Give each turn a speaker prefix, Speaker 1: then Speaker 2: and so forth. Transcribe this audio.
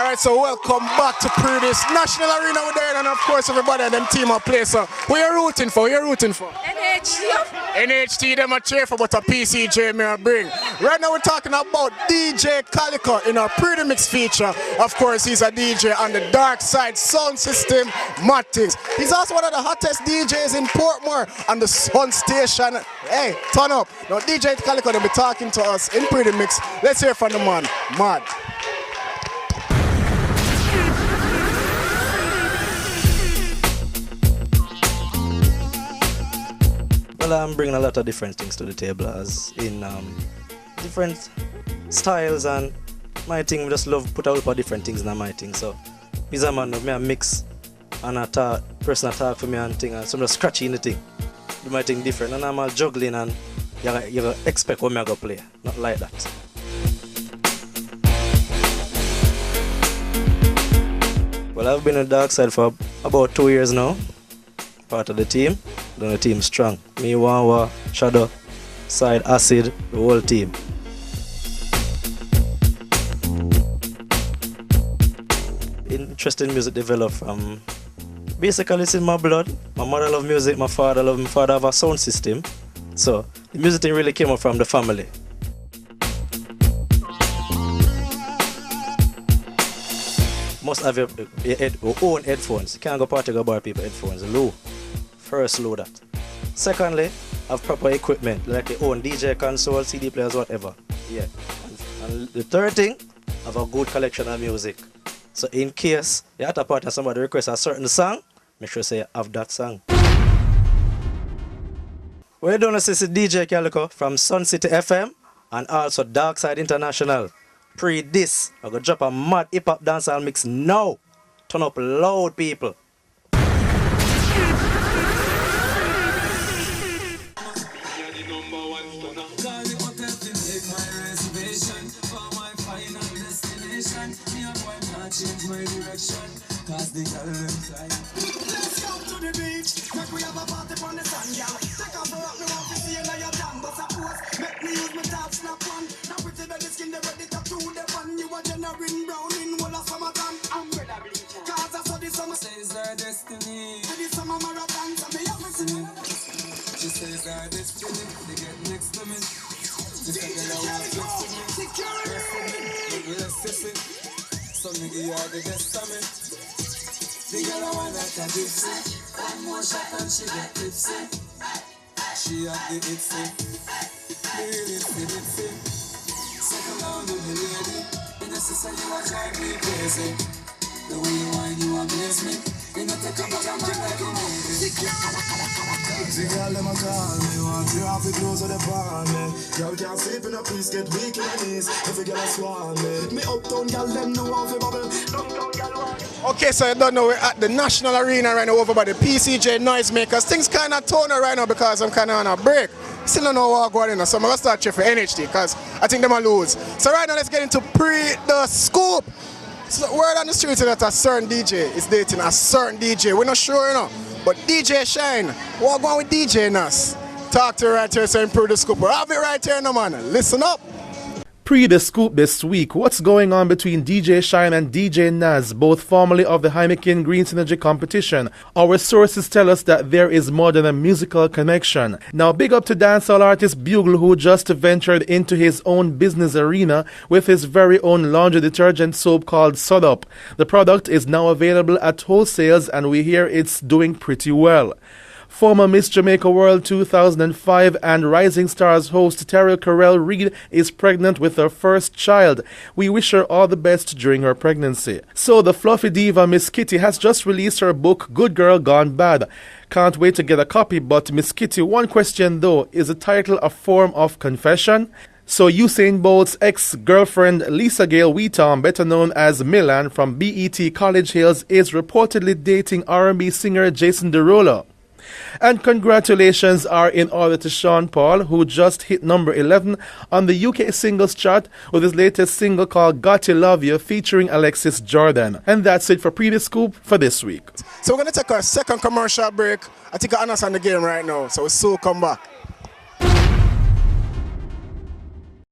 Speaker 1: Alright, so welcome back to Pree Dis National Arena with there, and of course everybody and them team are play. So who you rooting for? Who you rooting for? NHT them a cheer for, but a PCJ may I bring. Right now we're talking about DJ Calico in our Pree Di Mix feature. Of course he's a DJ on the Darkcide sound system, Mattings. He's also one of the hottest DJs in Portmore on the Sun Station. Hey, turn up. Now DJ Calico will be talking to us in Pree Di Mix. Let's hear from the man, Mad.
Speaker 2: Well, I'm bringing a lot of different things to the table, as in different styles, and my thing, I just love put out different things in my thing. So, he's a man of me, I mix and a person talk for me and thing, and some just scratchy in the thing. Do my thing different, and I'm juggling, and you expect what me I go play, not like that. Well, I've been in Darkcide for about 2 years now. Part of the team, then the team strong. Me, Wawa, Shadow, Side, Acid, the whole team. Interesting music developed from, basically it's in my blood. My mother loves music, my father loves, my father have a sound system. So the music thing really came up from the family. Must have your own headphones. You can't go party go buy people headphones. Low. First low that. Secondly, have proper equipment like your own DJ console, CD players, whatever. Yeah. And the third thing, have a good collection of music. So in case you're at a party and somebody requests a certain song, make sure you have that song. We're doing this is DJ Calico from Sun City FM and also Darkcide International. Pree Dis. I'm gonna drop a mad hip hop dancehall mix now. Turn up loud, people.
Speaker 3: Change my direction, cause the girl them fly. Let's go to the beach, make we have a party on the sand, y'all. Take off the rock, me want to see you now you're done, but suppose, make me use my top snap on. Now with the belly skin, they ready to do the fun. You are generating brown in all of summertime. I'm ready to bleach, cause I saw the summer. Says our destiny, and the summer marathon, so me have to see. She says our destiny, they get next to me. Just like they don't want to me. Let's kiss it. So nigga, you are the best of me. The girl I want like a gypsy. One more shot and she get tipsy. She have the itsy. The itsy. Second down to the lady. In the sister you are drive me crazy. The way you whine you amaze me. You know take a bag of man like you need it. The girl them a call me. Want you have to close on the bar me. Girl can't sleep in a piece, get weak in the knees. If you get a swan me. Me uptown girl them know how to bubble. Downtown girl want.
Speaker 1: Okay, so you don't know, we're at the National Arena right now over by the PCJ Noisemakers. Things kind of tone right now because I'm kind of on a break. Still don't know what going on, so I'm going to start cheering for NHT because I think they might lose. So right now let's get into Pree Di Scoop. So word on the street that a certain DJ is dating a certain DJ. We're not sure, you know. But DJ Shine, what going with DJ Nas? Talk to her right here saying Pree Di Scoop. We'll have it right here, no man. Listen up.
Speaker 4: Pree Di Scoop this week. What's going on between DJ Shine and DJ Nas, both formerly of the Jamaican Green Synergy competition? Our sources tell us that there is more than a musical connection. Now, big up to dancehall artist Bugle, who just ventured into his own business arena with his very own laundry detergent soap called Sod Up. The product is now available at wholesales, and we hear it's doing pretty well. Former Miss Jamaica World 2005 and Rising Stars host Terry Carell Reid is pregnant with her first child. We wish her all the best during her pregnancy. So the fluffy diva Miss Kitty has just released her book Good Girl Gone Bad. Can't wait to get a copy, but Miss Kitty, one question though, is the title a form of confession? So Usain Bolt's ex-girlfriend Lisa Gale Wheaton, better known as Milan from BET College Hills, is reportedly dating R&B singer Jason Derulo. And congratulations are in order to Sean Paul, who just hit number 11 on the UK singles chart with his latest single called Got to Love You featuring Alexis Jordan. And that's it for Pree Di Scoop for this week.
Speaker 1: So we're going to take our second commercial break. I think I understand the game right now, so we'll soon come back.